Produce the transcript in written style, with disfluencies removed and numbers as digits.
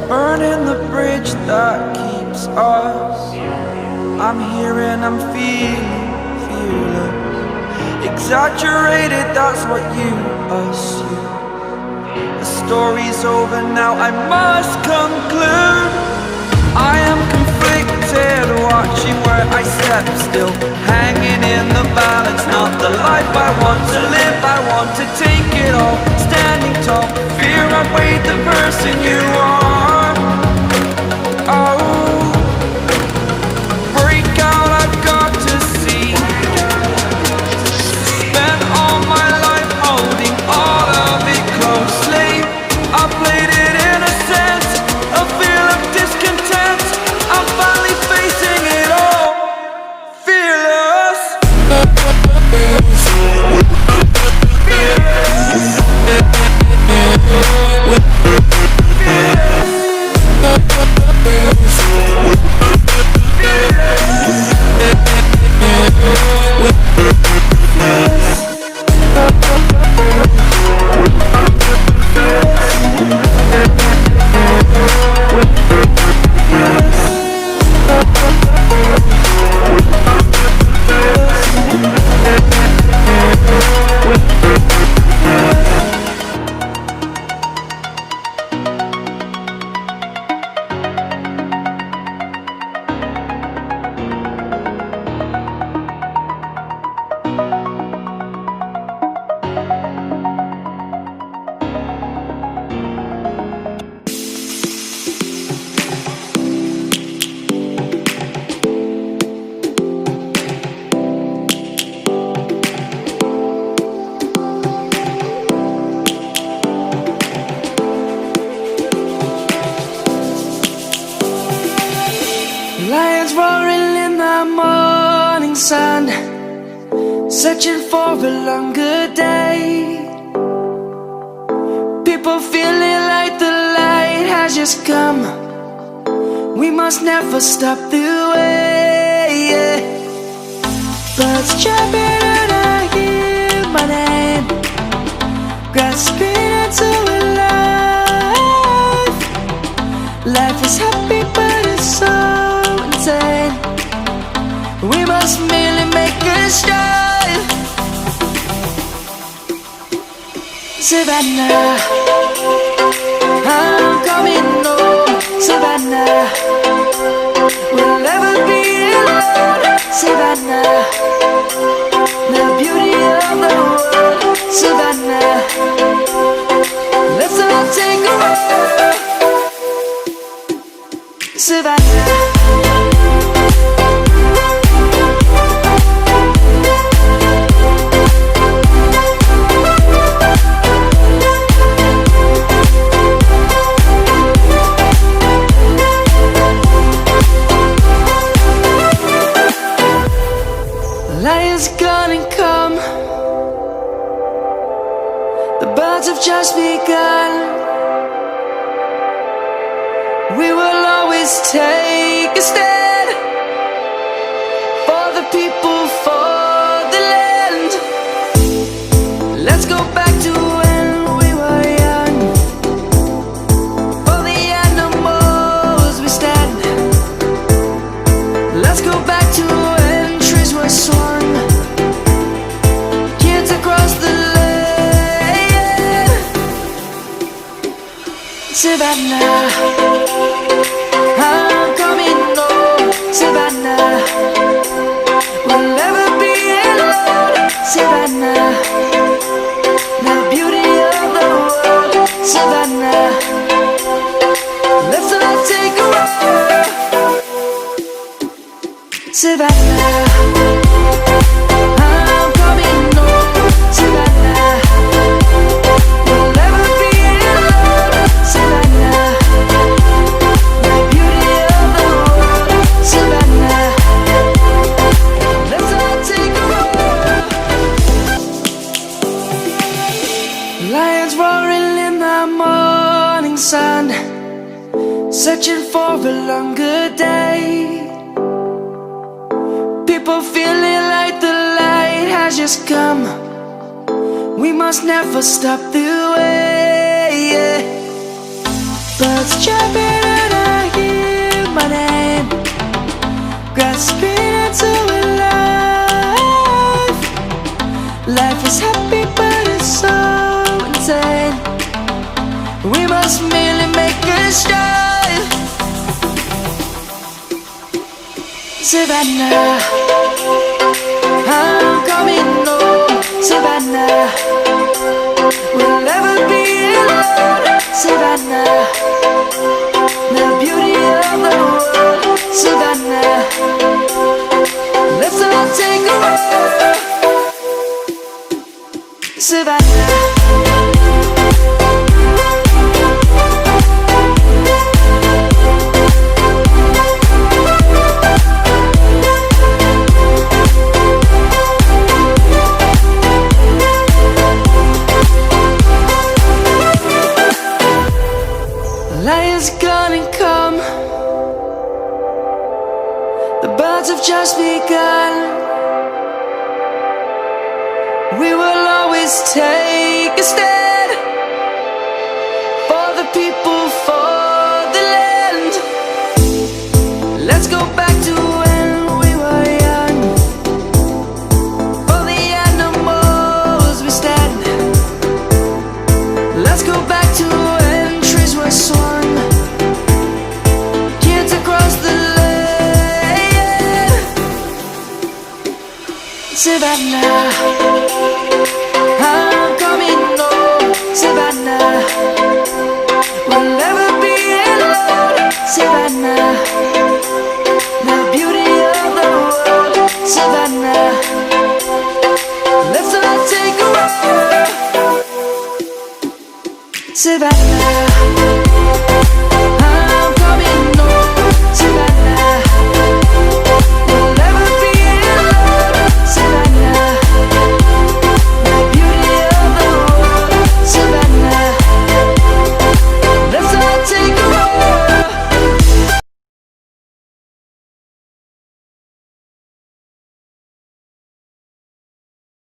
burning the bridge that keeps us. I'm here and I'm feeling fearless. Exaggerated, that's what you assume. The story's over now, I must conclude. I am conflicted, watching where I step still, hanging in the balance, not the life I want to live. I want to take it all, standing tall. Fear I've weighed the person you are. Oh, break out, I've got to see. Spent all my life holding all of it closely. I played it innocent, a feel of discontent. I'm finally facing it all, fearless. Lions roaring in the morning sun, searching for a longer day. People feeling like the light has just come. We must never stop the way. Birds chirping and I hear my name, grasping into a life. Life is happy but it's so insane. We must merely make a start. Savannah, I'm coming home. Savannah, we'll never be alone. Savannah, the beauty of the world. Savannah, let's all take a walk. Savannah. Lion's gonna come. The birds have just begun. We will always take a stand for the people, for the land. Let's go back to when we were young. For the animals we stand. Let's go back to when trees were swung. Kids across the land. Savannah, I'm coming home. Savannah, we'll never be alone. Savannah, the beauty of the world. Savannah, let's all take a walk. Savannah, I'm coming home. Savannah, we'll never be alone. Savannah, the beauty of the world. Savannah, let's all take a walk. Lions roaring in the morning sun, searching for a longer day. People feeling like the light has just come. We must never stop the way. Birds chirping screen into a life. Life is happy but it's so insane. We must merely make a strive. Savannah, I'm coming home. Savannah, we'll never be alone. Savannah, the beauty of the world. Savannah, let's all take a walk. Savannah. Lion's gonna come. The birds have just begun. We will always take a stand for the people, for the land. Let's go back to when we were young. For the animals we stand. Let's go back to when trees were swung. Kids across the land. Savannah, I'm coming home. Savannah, we'll never be alone. Savannah, the beauty of the world. Savannah, let's all take a walk. Savannah.